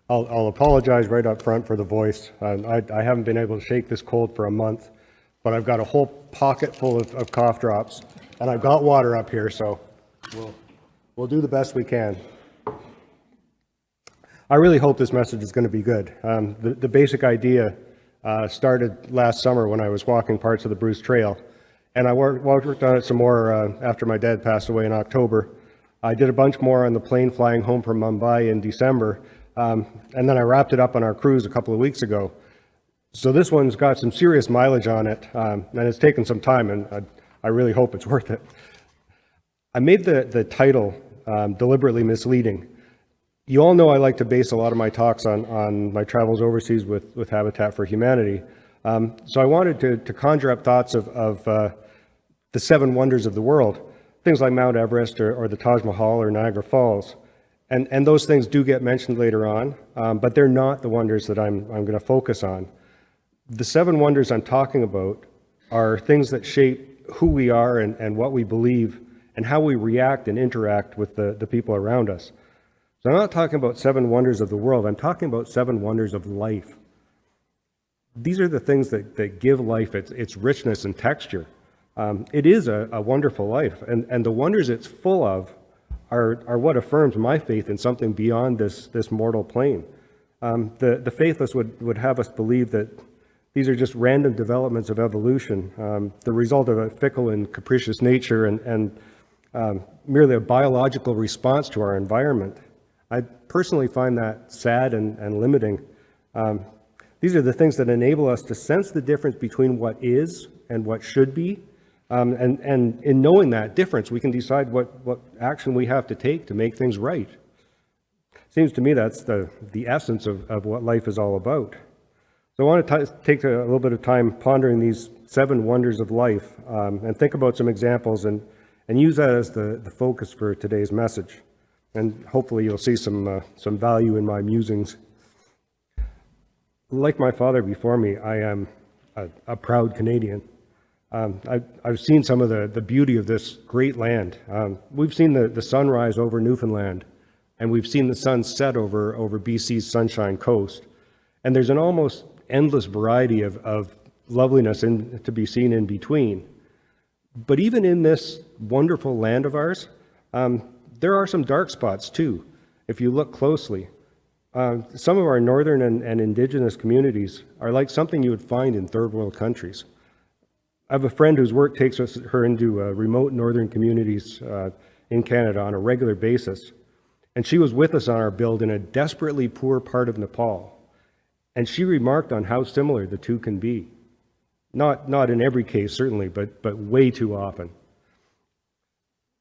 I'll apologize right up front for the voice. I haven't been able to shake this cold for a month, but I've got a whole pocket full of cough drops, and I've got water up here, so we'll do the best we can. I really hope this message is going to be good. The basic idea started last summer when I was walking parts of the Bruce Trail, and I worked on it some more after my dad passed away in October. I did a bunch more on the plane flying home from Mumbai in December, and then I wrapped it up on our cruise a couple of weeks ago. So this one's got some serious mileage on it, and it's taken some time, and I really hope it's worth it. I made the title deliberately misleading. You all know I like to base a lot of my talks on my travels overseas with Habitat for Humanity. So I wanted to conjure up thoughts of the seven wonders of the world, things like Mount Everest or the Taj Mahal or Niagara Falls. And those things do get mentioned later on, but they're not the wonders that I'm going to focus on. The seven wonders I'm talking about are things that shape who we are and what we believe and how we react and interact with the people around us. So I'm not talking about seven wonders of the world, I'm talking about seven wonders of life. These are the things that give life its richness and texture. It is a wonderful life, and the wonders it's full of are what affirms my faith in something beyond this mortal plane. The faithless would have us believe that these are just random developments of evolution, the result of a fickle and capricious nature and merely a biological response to our environment. I personally find that sad and limiting. These are the things that enable us to sense the difference between what is and what should be. And in knowing that difference, we can decide what action we have to take to make things right. Seems to me that's the essence of what life is all about. So I want to take a little bit of time pondering these seven wonders of life and think about some examples and use that as the focus for today's message. And hopefully you'll see some value in my musings. Like my father before me, I am a proud Canadian. I've seen some of the beauty of this great land. We've seen the sunrise over Newfoundland, and we've seen the sun set over BC's Sunshine Coast. And there's an almost endless variety of loveliness to be seen in between. But even in this wonderful land of ours, there are some dark spots too, if you look closely. Some of our northern and indigenous communities are like something you would find in third world countries. I have a friend whose work takes her into remote northern communities in Canada on a regular basis. And she was with us on our build in a desperately poor part of Nepal. And she remarked on how similar the two can be. Not in every case, certainly, but way too often.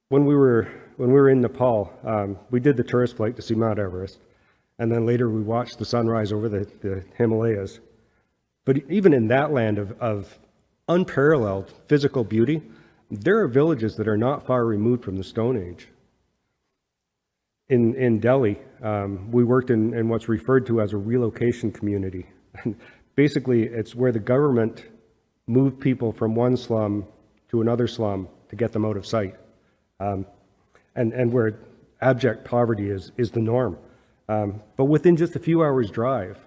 When we were in Nepal, we did the tourist flight to see Mount Everest. And then later we watched the sunrise over the Himalayas. But even in that land of unparalleled physical beauty, there are villages that are not far removed from the Stone Age. In Delhi, we worked in what's referred to as a relocation community. Basically, it's where the government moved people from one slum to another slum to get them out of sight, and where abject poverty is the norm. But within just a few hours' drive,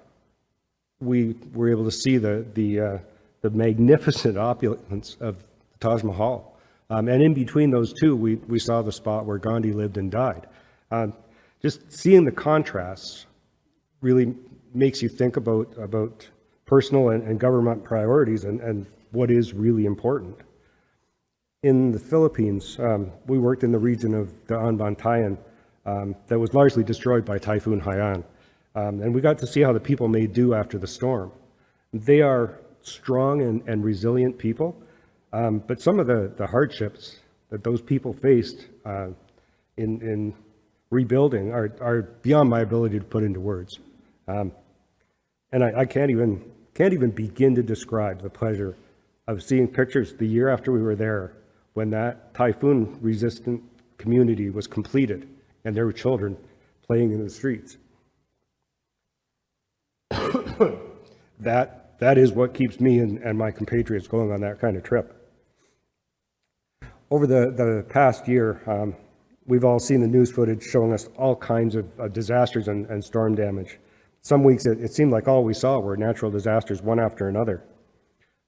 we were able to see the magnificent opulence of the Taj Mahal. And in between those two, we saw the spot where Gandhi lived and died. Just seeing the contrasts really makes you think about personal and government priorities and what is really important. In the Philippines, we worked in the region of the Bantayan that was largely destroyed by Typhoon Haiyan. And we got to see how the people made do after the storm. They are strong and resilient people, but some of the hardships that those people faced in rebuilding are beyond my ability to put into words. And I can't even begin to describe the pleasure of seeing pictures the year after we were there when that typhoon-resistant community was completed and there were children playing in the streets. That is what keeps me and my compatriots going on that kind of trip. Over the past year, We've all seen the news footage showing us all kinds of disasters and storm damage. Some weeks it seemed like all we saw were natural disasters, one after another.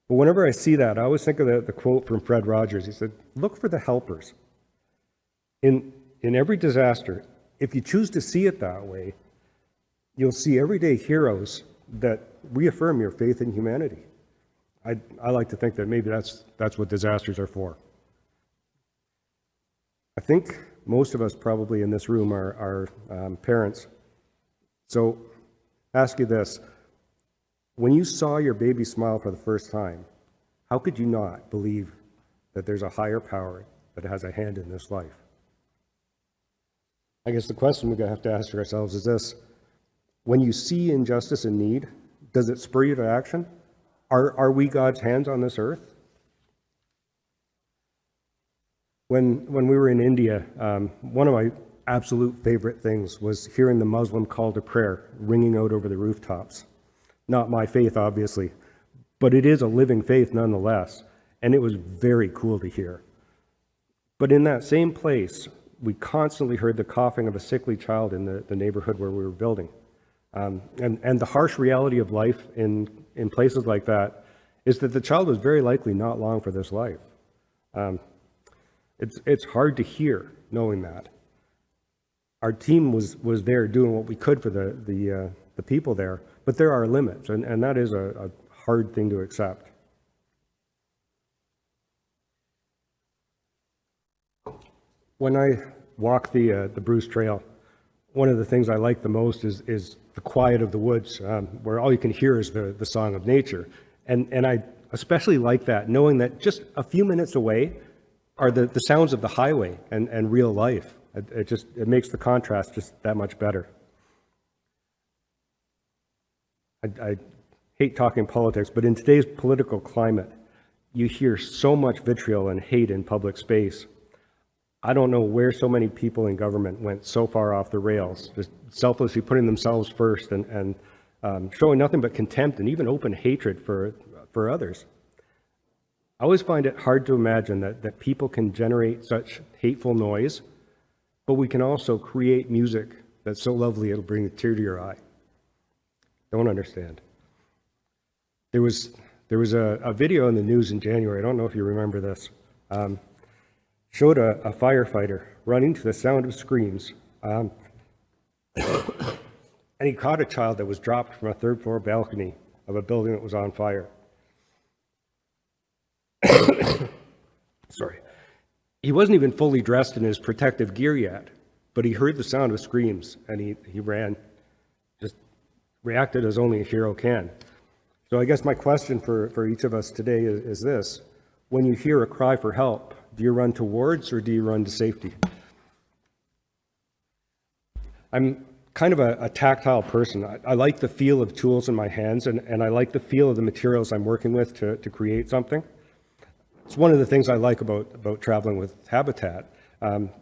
But whenever I see that, I always think of the quote from Fred Rogers. He said, "Look for the helpers." In every disaster, if you choose to see it that way, you'll see everyday heroes that reaffirm your faith in humanity. I like to think that maybe that's what disasters are for. I think most of us probably in this room are parents. So ask you this. When you saw your baby smile for the first time, how could you not believe that there's a higher power that has a hand in this life? I guess the question we have to ask ourselves is this. When you see injustice and need, does it spur you to action? Are we God's hands on this earth? When we were in India, one of my absolute favorite things was hearing the Muslim call to prayer ringing out over the rooftops. Not my faith, obviously, but it is a living faith nonetheless, and it was very cool to hear. But in that same place, we constantly heard the coughing of a sickly child in the neighborhood where we were building. And the harsh reality of life in places like that is that the child was very likely not long for this life. It's hard to hear knowing that. Our team was there doing what we could for the people there, but there are limits, and that is a hard thing to accept. When I walk the Bruce Trail, one of the things I like the most is the quiet of the woods, where all you can hear is the song of nature. And I especially like that, knowing that just a few minutes away are the sounds of the highway and real life. It makes the contrast just that much better. I hate talking politics, but in today's political climate, you hear so much vitriol and hate in public space. I don't know where so many people in government went so far off the rails, just selflessly putting themselves first and showing nothing but contempt and even open hatred for others. I always find it hard to imagine that people can generate such hateful noise, but we can also create music that's so lovely it'll bring a tear to your eye. Don't understand. There was a video in the news in January, I don't know if you remember this, showed a firefighter running to the sound of screams, and he caught a child that was dropped from a third-floor balcony of a building that was on fire. Sorry. He wasn't even fully dressed in his protective gear yet, but he heard the sound of screams, and he ran, just reacted as only a hero can. So I guess my question for each of us today is this. When you hear a cry for help, do you run towards or do you run to safety? I'm kind of a tactile person. I like the feel of tools in my hands, and I like the feel of the materials I'm working with to create something. It's one of the things I like about traveling with Habitat.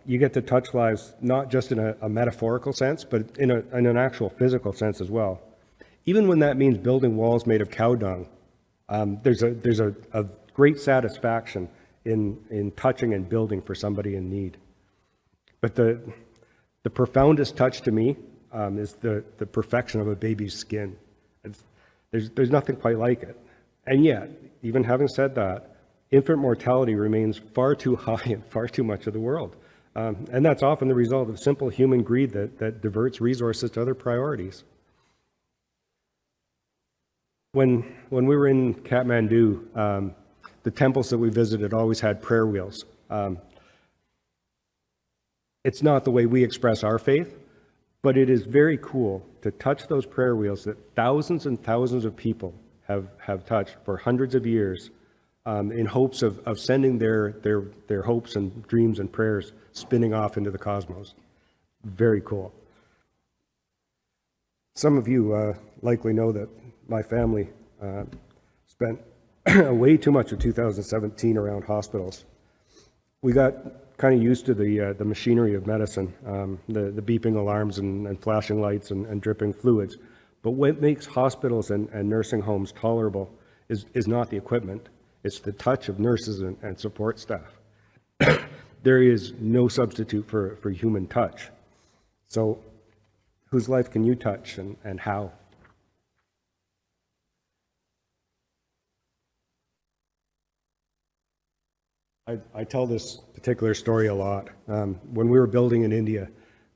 You get to touch lives not just in a metaphorical sense, but in an actual physical sense as well. Even when that means building walls made of cow dung, there's a great satisfaction in touching and building for somebody in need. But the profoundest touch to me is the perfection of a baby's skin. There's nothing quite like it. And yet, even having said that, infant mortality remains far too high in far too much of the world. And that's often the result of simple human greed that diverts resources to other priorities. When we were in Kathmandu, the temples that we visited always had prayer wheels. It's not the way we express our faith, but it is very cool to touch those prayer wheels that thousands and thousands of people have touched for hundreds of years in hopes of sending their hopes and dreams and prayers spinning off into the cosmos. Very cool. Some of you likely know that my family spent way too much of 2017 around hospitals. We got kind of used to the machinery of medicine, the beeping alarms and flashing lights and dripping fluids. But what makes hospitals and nursing homes tolerable is not the equipment. It's the touch of nurses and support staff. there is no substitute for human touch. So whose life can you touch, and how? I tell this particular story a lot. When we were building in India,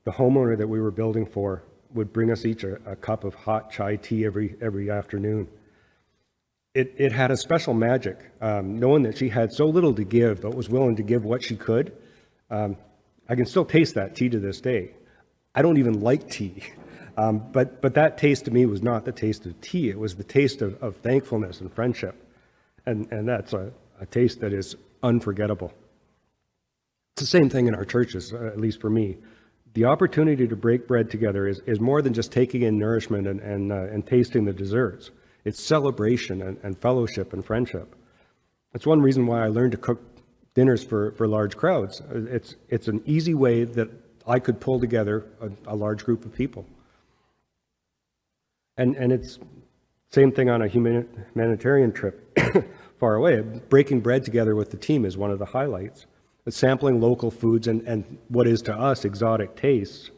the homeowner that we were building for would bring us each a cup of hot chai tea every afternoon. It had a special magic, knowing that she had so little to give, but was willing to give what she could. I can still taste that tea to this day. I don't even like tea, but that taste to me was not the taste of tea. It was the taste of thankfulness and friendship, and that's a taste that is unforgettable. It's the same thing in our churches, at least for me. The opportunity to break bread together is more than just taking in nourishment and tasting the desserts. It's celebration and fellowship and friendship. That's one reason why I learned to cook dinners for large crowds. It's an easy way that I could pull together a large group of people. And it's same thing on a humanitarian trip far away. Breaking bread together with the team is one of the highlights. It's sampling local foods and what is to us exotic tastes.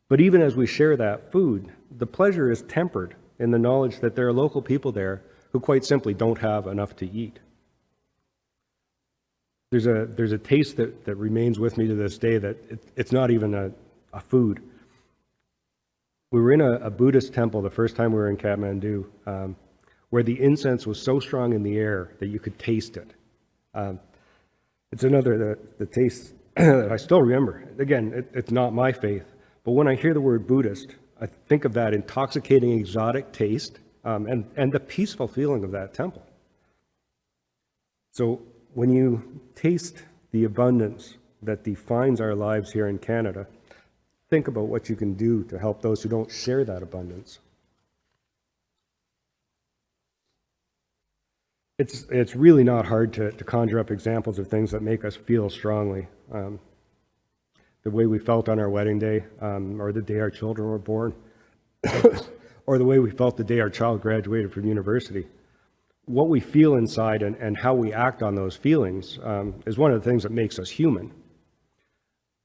But even as we share that food, the pleasure is tempered in the knowledge that there are local people there who quite simply don't have enough to eat. There's a taste that remains with me to this day that it's not even a food. We were in a Buddhist temple the first time we were in Kathmandu, where the incense was so strong in the air that you could taste it. It's another, the taste that I still remember. Again, it's not my faith, but when I hear the word Buddhist, I think of that intoxicating exotic taste and the peaceful feeling of that temple. So when you taste the abundance that defines our lives here in Canada, think about what you can do to help those who don't share that abundance. It's really not hard to conjure up examples of things that make us feel strongly. The way we felt on our wedding day, or the day our children were born, or the way we felt the day our child graduated from university. What we feel inside and how we act on those feelings is one of the things that makes us human.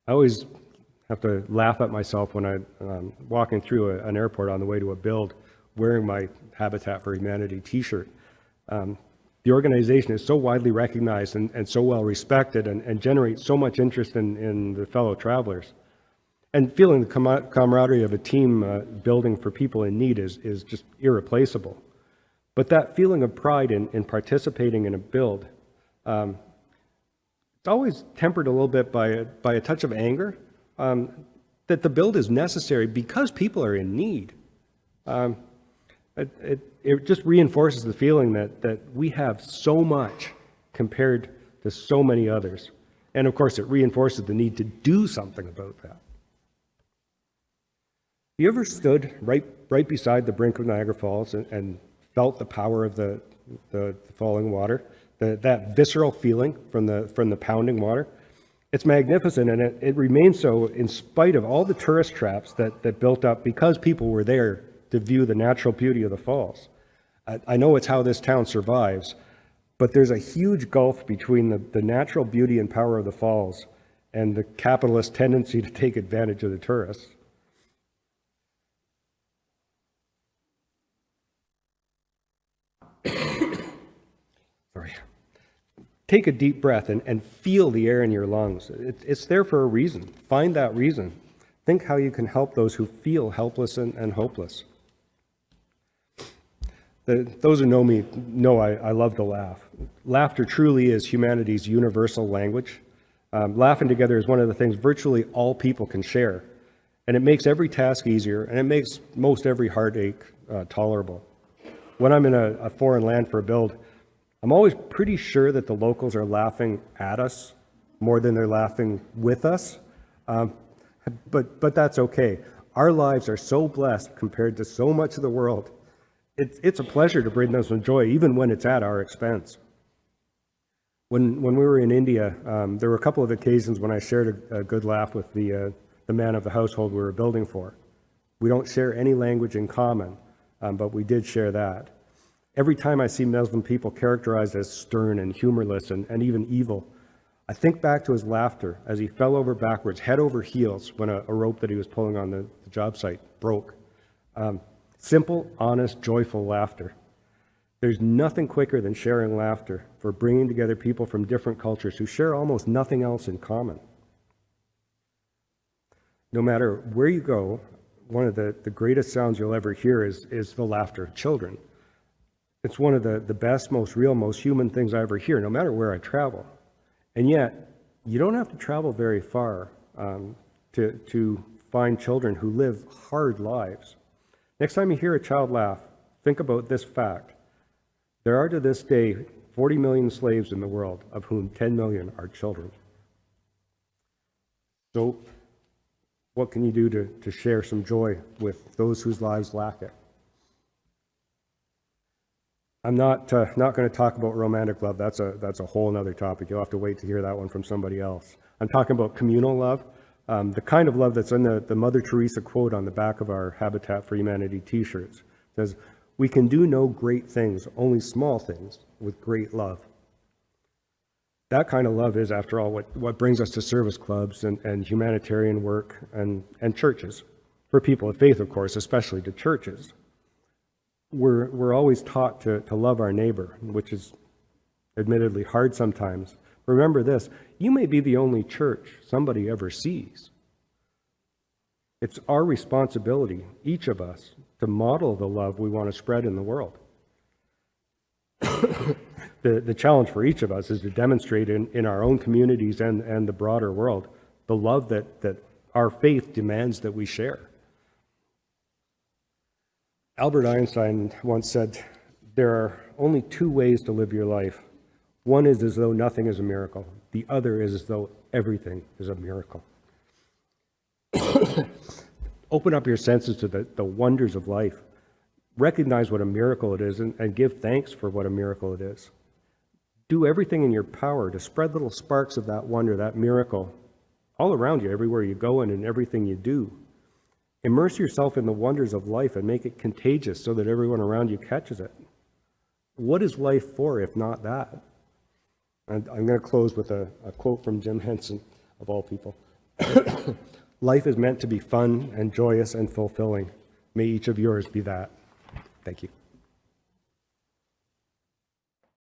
I always have to laugh at myself when I'm walking through an airport on the way to a build wearing my Habitat for Humanity t-shirt. The organization is so widely recognized and so well respected and generates so much interest in the fellow travelers. And feeling the camaraderie of a team building for people in need is just irreplaceable. But that feeling of pride in participating in a build, it's always tempered a little bit by a touch of anger, that the build is necessary because people are in need. It just reinforces the feeling that we have so much compared to so many others. And of course, it reinforces the need to do something about that. You ever stood right beside the brink of Niagara Falls and felt the power of the falling water, that visceral feeling from the pounding water? It's magnificent, and it remains so in spite of all the tourist traps that built up because people were there to view the natural beauty of the falls. I know it's how this town survives, but there's a huge gulf between the natural beauty and power of the falls and the capitalist tendency to take advantage of the tourists. Sorry. Take a deep breath and feel the air in your lungs. It's there for a reason. Find that reason. Think how you can help those who feel helpless and hopeless. Those who know me know I love to laugh. Laughter truly is humanity's universal language. Laughing together is one of the things virtually all people can share. And it makes every task easier, and it makes most every heartache tolerable. When I'm in a foreign land for a build, I'm always pretty sure that the locals are laughing at us more than they're laughing with us. But that's okay. Our lives are so blessed compared to so much of the world. It's a pleasure to bring them some joy, even when it's at our expense. When we were in India, there were a couple of occasions when I shared a good laugh with the man of the household we were building for. We don't share any language in common, but we did share that. Every time I see Muslim people characterized as stern and humorless and even evil, I think back to his laughter as he fell over backwards, head over heels, when a rope that he was pulling on the job site broke. Simple, honest, joyful laughter. There's nothing quicker than sharing laughter for bringing together people from different cultures who share almost nothing else in common. No matter where you go, one of the greatest sounds you'll ever hear is the laughter of children. It's one of the best, most real, most human things I ever hear, no matter where I travel. And yet, you don't have to travel very far to find children who live hard lives. Next time you hear a child laugh, think about this fact. There are to this day 40 million slaves in the world, of whom 10 million are children. So, what can you do to share some joy with those whose lives lack it? I'm not going to talk about romantic love. That's a whole other topic. You'll have to wait to hear that one from somebody else. I'm talking about communal love, the kind of love that's in the Mother Teresa quote on the back of our Habitat for Humanity t-shirts. It says, "We can do no great things, only small things with great love." That kind of love is, after all, what brings us to service clubs and humanitarian work and churches. For people of faith, of course, especially to churches. We're always taught to love our neighbor, which is admittedly hard sometimes. Remember this, you may be the only church somebody ever sees. It's our responsibility, each of us, to model the love we want to spread in the world. The challenge for each of us is to demonstrate in our own communities and the broader world the love that our faith demands that we share. Albert Einstein once said, "There are only two ways to live your life. One is as though nothing is a miracle. The other is as though everything is a miracle." Open up your senses to the wonders of life. Recognize what a miracle it is and give thanks for what a miracle it is. Do everything in your power to spread little sparks of that wonder, that miracle, all around you, everywhere you go and in everything you do. Immerse yourself in the wonders of life and make it contagious so that everyone around you catches it. What is life for if not that? And I'm going to close with a quote from Jim Henson, of all people. "Life is meant to be fun and joyous and fulfilling. May each of yours be that." Thank you.